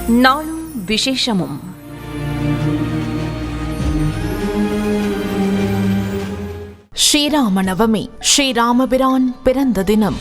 நாளும் விசேஷமும். ஸ்ரீராம நவமி, ஸ்ரீராமபிரான் பிறந்த தினம்.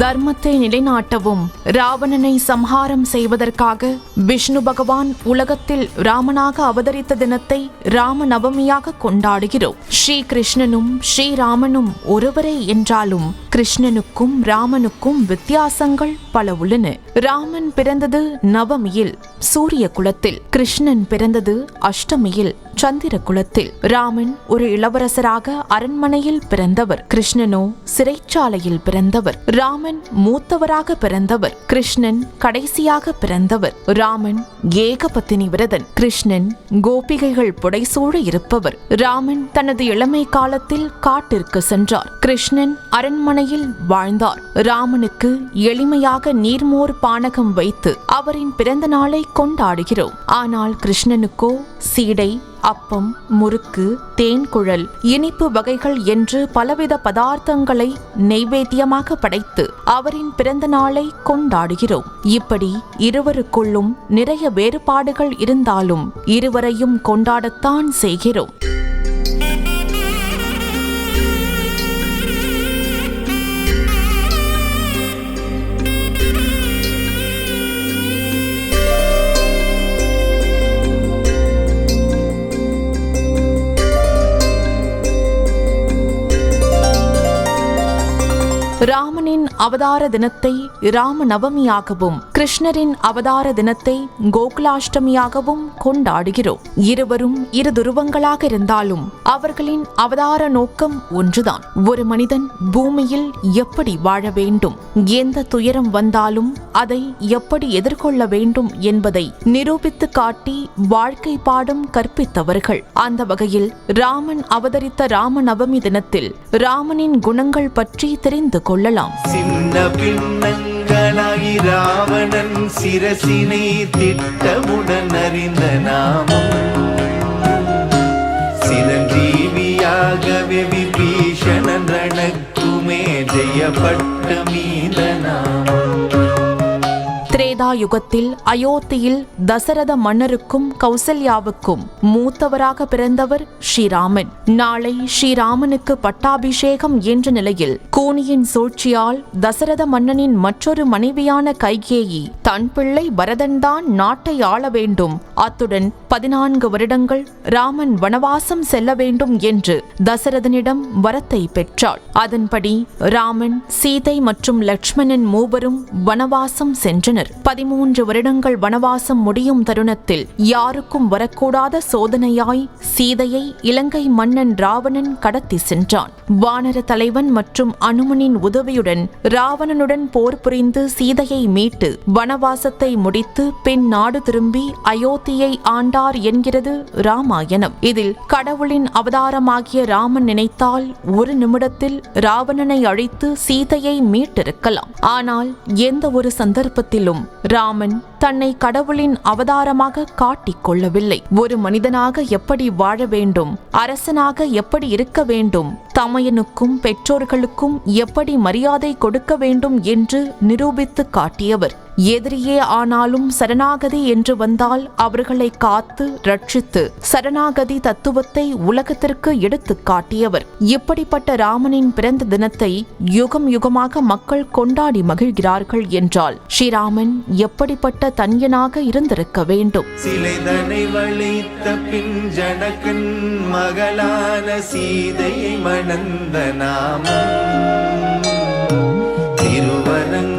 தர்மத்தை நிலைநாட்டவும் ராவணனை சம்ஹாரம் செய்வதற்காக விஷ்ணு பகவான் உலகத்தில் ராமனாக அவதரித்த தினத்தை ராம நவமியாக கொண்டாடுகிறோம். ஸ்ரீ கிருஷ்ணனும் ஸ்ரீராமனும் ஒருவரே என்றாலும் கிருஷ்ணனுக்கும் ராமனுக்கும் வித்தியாசங்கள் பல உள்ளன. ராமன் பிறந்தது நவமியில் சூரிய குலத்தில், கிருஷ்ணன் பிறந்தது அஷ்டமியில் சந்திர குலத்தில். ராமன் ஒரு இளவரசராக அரண்மனையில் பிறந்தவர், கிருஷ்ணனோ சிறைச்சாலையில் பிறந்தவர். ராமன் மூத்தவராக பிறந்தவர், கிருஷ்ணன் கடைசியாக பிறந்தவர். ராமன் ஏகபத்தினி விரதன், கிருஷ்ணன் கோபிகைகள் புடைசூழ இருப்பவர். ராமன் தனது இளமை காலத்தில் காட்டிற்கு சென்றார், கிருஷ்ணன் அரண்மனையில் வாழ்ந்தார். ராமனுக்கு எளிமையாக நீர்மோர் பானகம் வைத்து அவரின் பிறந்த நாளை கொண்டாடுகிறோம். ஆனால் கிருஷ்ணனுக்கோ சீடை, அப்பம், முறுக்கு, தேன்குழல், இனிப்பு வகைகள் என்று பலவித பதார்த்தங்களை நெய்வேத்தியமாக படைத்து அவரின் பிறந்த நாளை கொண்டாடுகிறோம். இப்படி இருவருக்குள்ளும் நிறைய வேறுபாடுகள் இருந்தாலும் இருவரையும் கொண்டாடத்தான் செய்கிறோம். ராமனின் அவதார தினத்தை ராம நவமியாகவும் கிருஷ்ணரின் அவதார தினத்தை கோகுலாஷ்டமியாகவும் கொண்டாடுகிறோம். இருவரும் இரு துருவங்களாக இருந்தாலும் அவர்களின் அவதார நோக்கம் ஒன்றுதான். ஒரு மனிதன் பூமியில் எப்படி வாழ வேண்டும், எந்த துயரம் வந்தாலும் அதை எப்படி எதிர்கொள்ள வேண்டும் என்பதை நிரூபித்து காட்டி வாழ்க்கை பாடம் கற்பித்தவர்கள். அந்த வகையில் ராமன் அவதரித்த ராம நவமி தினத்தில் ராமனின் குணங்கள் பற்றி தெரிந்து கொள்ளலாம். சின்ன பின்னங்களாகி ராவணன் சிரசினை திட்டமுடன் அறிந்த நாமம், சிரஞ்சீவியாகவே விபீஷணன் ரணக்குமே ஜெயப்பட்ட மீத நாமம். திரேதா யுகத்தில் அயோத்தியில் தசரத மன்னருக்கும் கௌசல்யாவுக்கும் மூத்தவராக பிறந்தவர் ஸ்ரீராமன். நாளை ஸ்ரீராமனுக்கு பட்டாபிஷேகம் என்ற நிலையில் கூனியின் சூழ்ச்சியால் தசரத மன்னனின் மற்றொரு மனைவியான கைகேயி தன் பிள்ளை பரதன்தான் நாட்டை ஆள வேண்டும், அத்துடன் 14 வருடங்கள் ராமன் வனவாசம் செல்ல வேண்டும் என்று தசரதனிடம் வரத்தை பெற்றாள். அதன்படி ராமன், சீதை மற்றும் லட்சுமணன் மூவரும் வனவாசம் சென்றனர். 13 வருடங்கள் வனவாசம் முடியும் தருணத்தில் யாருக்கும் வரக்கூடாத சோதனையாய் சீதையை இலங்கை மன்னன் ராவணன் கடத்தி சென்றான். வானர தலைவன் மற்றும் அனுமனின் உதவியுடன் ராவணனுடன் போர் புரிந்து சீதையை மீட்டு வனவாசத்தை முடித்து பின் நாடு திரும்பி அயோத்தியை ஆண்டார் என்கிறது ராமாயணம். இதில் கடவுளின் அவதாரமாகிய ராமன் நினைத்தால் ஒரு நிமிடத்தில் ராவணனை அழித்து சீதையை மீட்டிருக்கலாம். ஆனால் எந்த ஒரு சந்தர்ப்பத்திலும் ராமன் தன்னை கடவுளின் அவதாரமாக காட்டிக் கொள்ளவில்லை. ஒரு மனிதனாக எப்படி வாழ வேண்டும், அரசனாக எப்படி இருக்க வேண்டும், தமையனுக்கும் பெற்றோர்களுக்கும் எப்படி மரியாதை கொடுக்க வேண்டும் என்று நிரூபித்து காட்டியவர். எதிரியே ஆனாலும் சரணாகதி என்று வந்தால் அவர்களை காத்து ரட்சித்து சரணாகதி தத்துவத்தை உலகத்திற்கு எடுத்து காட்டியவர். இப்படிப்பட்ட ராமனின் பிறந்த தினத்தை யுகம் யுகமாக மக்கள் கொண்டாடி மகிழ்கிறார்கள் என்றால் ஸ்ரீராமன் எப்படிப்பட்ட தன்யனாக இருந்திருக்க வேண்டும். சிலைதனை வளைத்த பின் ஜனகன் மகளான சீதையை மணந்த நாமம், திருவரங்கேசராய்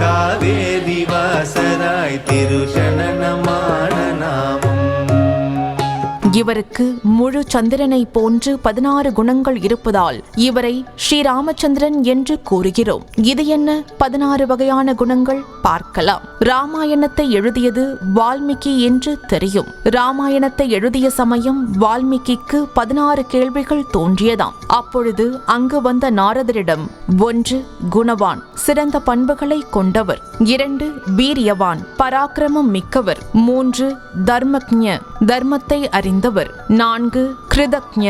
காவேரி வாசராய் திருஷனனமான நாமம். இவருக்கு முழு சந்திரனை போன்று 16 குணங்கள் இருப்பதால் இவரை ஸ்ரீராமச்சந்திரன் என்று கூறுகிறோம். இது என்ன 16 வகையான குணங்கள் பார்க்கலாம். ராமாயணத்தை எழுதியது வால்மீகி என்று தெரியும். ராமாயணத்தை எழுதிய சமயம் வால்மீகிக்கு 16 கேள்விகள் தோன்றியதாம். அப்பொழுது அங்கு வந்த நாரதரிடம் 1. குணவான், சிறந்த பண்புகளை கொண்டவர். 2. வீரியவான், பராக்கிரமம் மிக்கவர். 3. தர்மஜ்ஞ, தர்மத்தை அறிந்தவர். 4 கிருதக்ஞ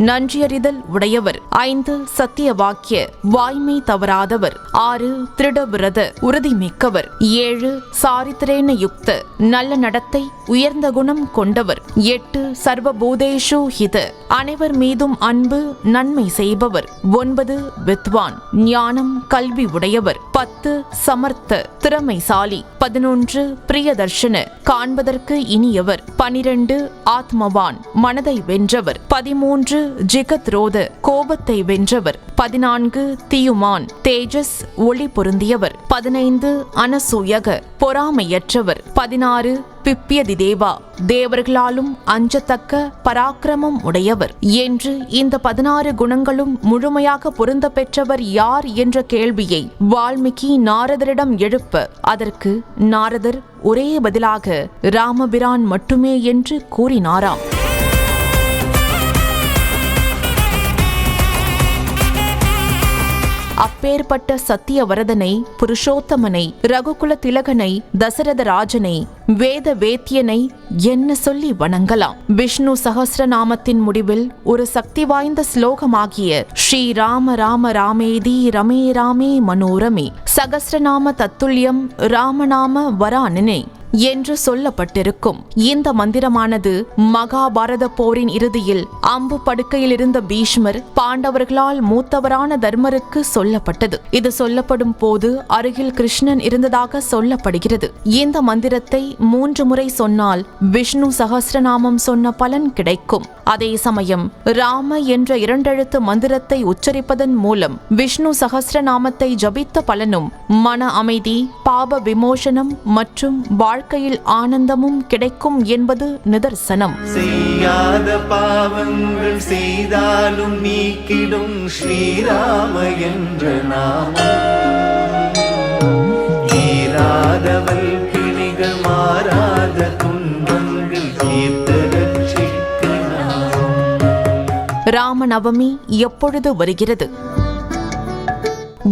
நன்றியறிதல் உடையவர். 5 சத்திய வாக்கிய வாய்மை தவறாதவர். 6 திருடவிரத உறுதிமிக்கவர். 7 சாரித்திரேன யுக்த நல்ல நடத்தை உயர்ந்த குணம் கொண்டவர். 8 சர்வபூதேஷு ஹித அனைவர் மீதும் அன்பு நன்மை செய்பவர். 9 வித்வான் ஞானம் கல்வி உடையவர். 10 சமர்த்த திறமைசாலி. 11 பிரியதர்ஷன காண்பதற்கு இனியவர். 12 ஆத்மவான் மனதை வென்றவர். 13 ஜிகத்ரோத கோபத்தை வென்றவர். 14 தியுமான் தேஜஸ் ஒளி பொருந்தியவர். 15 அனசூயக பொறாமையற்றவர். 16 பிப்பியதி தேவா தேவர்களாலும் அஞ்சத்தக்க பராக்கிரமம் உடையவர் என்று இந்த 16 குணங்களும் முழுமையாக பொருந்த பெற்றவர் யார் என்ற கேள்வியை வால்மீகி நாரதரிடம் எழுப்ப அதற்கு நாரதர் ஒரே பதிலாக ராமபிரான் மட்டுமே என்று கூறினாராம். அப்பேற்பட்ட சத்தியவரதனை, புருஷோத்தமனை, ரகுகுல திலகனை, தசரத ராஜனை, வேத வேத்தியனை என்ன சொல்லி வணங்கலாம்? விஷ்ணு சகஸ்ரநாமத்தின் முடிவில் ஒரு சக்தி வாய்ந்த ஸ்லோகமாகிய ஸ்ரீ ராம ராம ராமேதி ரமே ராமே மனோரமே சகஸ்ரநாம தத்துல்யம் ராமநாம வரானனே என்று சொல்லப்பட்டிருக்கும். இந்த மந்திரமானது மகாபாரத போரின் இறுதியில் அம்பு படுக்கையில் இருந்த பீஷ்மர் பாண்டவர்களால் மூத்தவரான தர்மருக்கு சொல்லப்பட்டது. இது சொல்லப்படும் போது அருகில் கிருஷ்ணன் இருந்ததாக சொல்லப்படுகிறது. இந்த மந்திரத்தை 3 முறை சொன்னால் விஷ்ணு சகஸ்ரநாமம் சொன்ன பலன் கிடைக்கும். அதே சமயம் ராம என்ற 2 எழுத்து மந்திரத்தை உச்சரிப்பதன் மூலம் விஷ்ணு சகஸ்ரநாமத்தை ஜபித்த பலனும் மன அமைதி, பாப விமோசனம் மற்றும் வாழ்க்கையில் ஆனந்தமும் கிடைக்கும் என்பது நிதர்சனம். செய்யாத பாவங்கள் செய்தாலும் நீக்கிடும் ஸ்ரீராம என்ற நாமம். தீராதவள் பிணிகள் மாறாத துன்பங்கள் தீர்த்து ரட்சிக்க நாமம். ராமநவமி எப்பொழுது வருகிறது?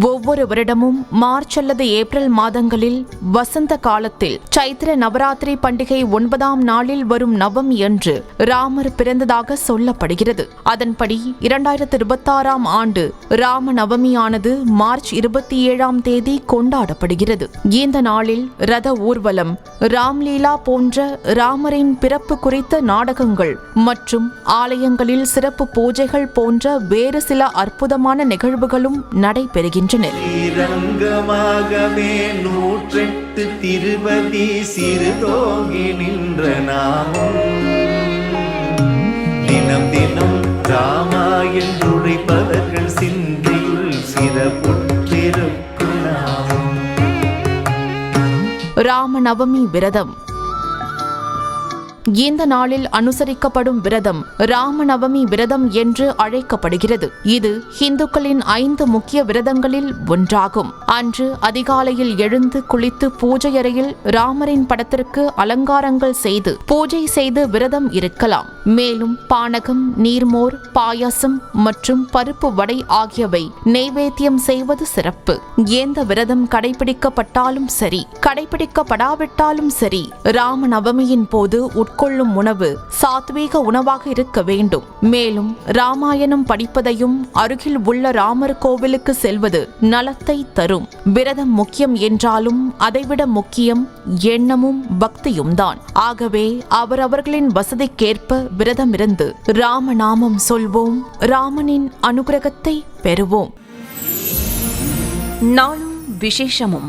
ஒவ்வொரு வருடமும் மார்ச் அல்லது ஏப்ரல் மாதங்களில் வசந்த காலத்தில் சைத்திர நவராத்திரி பண்டிகை 9ஆம் நாளில் வரும் நவமி என்று ராமர் பிறந்ததாக சொல்லப்படுகிறது. அதன்படி 2026ஆம் ஆண்டு ராம நவமியானது மார்ச் 27ஆம் தேதி கொண்டாடப்படுகிறது. இந்த நாளில் ரத ஊர்வலம், ராம்லீலா போன்ற ராமரின் பிறப்பு குறித்த நாடகங்கள் மற்றும் ஆலயங்களில் சிறப்பு பூஜைகள் போன்ற வேறு சில அற்புதமான நிகழ்வுகளும் நடைபெறுகின்றன. ஸ்ரீரங்கமாகவே 108 திருப்பதி சிறுதோங்கி நின்ற நாமம். தினம் தினம் ராமாயண் உழைப்பவர்கள் சிந்தையுள் சிறப்புற்றிருக்கும் நாமம். ராமநவமி விரதம். இந்த நாளில் அனுசரிக்கப்படும் விரதம் ராமநவமி விரதம் என்று அழைக்கப்படுகிறது. இது இந்துக்களின் 5 முக்கிய விரதங்களில் ஒன்றாகும். அன்று அதிகாலையில் எழுந்து குளித்து பூஜை அறையில் ராமரின் படத்திற்கு அலங்காரங்கள் செய்து பூஜை செய்து விரதம் இருக்கலாம். மேலும் பானகம், நீர்மோர், பாயாசம் மற்றும் பருப்பு வடை ஆகியவை நெய்வேத்தியம் செய்வது சிறப்பு. எந்த விரதம் கடைபிடிக்கப்பட்டாலும் சரி, கடைபிடிக்கப்படாவிட்டாலும் சரி, ராமநவமியின் போது கொள்ளும் உணவு சாத்வீக உணவாக இருக்க வேண்டும். மேலும் ராமாயணம் படிப்பதையும் அருகில் உள்ள ராமர் கோவிலுக்கு செல்வது நலத்தை தரும். விரதம் முக்கியம் என்றாலும் அதைவிட முக்கியம் எண்ணமும் பக்தியும் தான். ஆகவே அவரவர்களின் வசதிக்கேற்ப விரதமிருந்து ராமநாமம் சொல்வோம், ராமனின் அனுகிரகத்தை பெறுவோம். நாளும் விசேஷமும்.